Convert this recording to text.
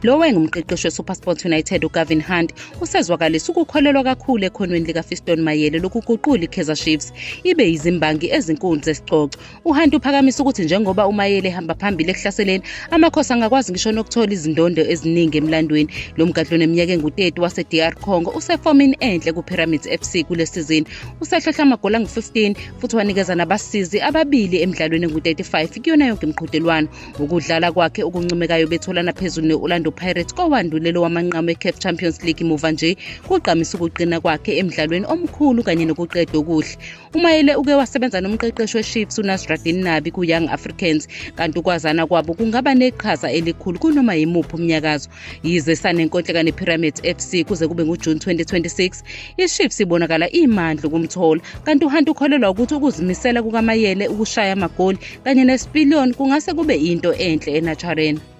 Lo wayengumqeqeshi weSuperSport United uGavin Hunt usezwakalisa ukukholelwa kakhulu ekhonweni likaFiston Mayele lokuguqula iKaizer Chiefs ibe yizimbangi ezinkulu zesicoco. uHunt uphakamisa ukuthi njengoba uMayele ehamba phambili ekuhlaseleni, amakhosi angakwazi ngisho nokuthola izindondo eziningi emlandweni. Lo mgadlo oneminyaka engu-30 wase-DR Congo usefomini enhle kuPyramids FC kule sizini. Usehlohla amagoli angu-15 futhi wanikeza nabasizi ababili emidlalweni engu-35 kuyona yonke imiqhudelwano. Ukudlala kwakhe okuncomekayo betholana phezulu ne-Orlando Pirates kowandulelo wamanqamu eCAF Champions League muva nje kuqamisa ukuqina kwakhe emidlalweni omkhulu kanye nokuqeda okuhle. uMayele uke wasebenza nomqeqeshi weChiefs uNasruddin Nabi ku-Young Africans, kanti ukwazana kwabo kungaba neqhaza elikhulu kunoma yimuphi umnyakazo. Yize sanenkontileka nePyramids FC kuze kube nguJune 2026, iChiefs ibonakala imandla ukumthola, kanti uHunt ukholelwa ukuthi ukuzimisela kukaMayele ukushaya amagoli kanye nesipiliyoni kungase kube into enhle eNachareni.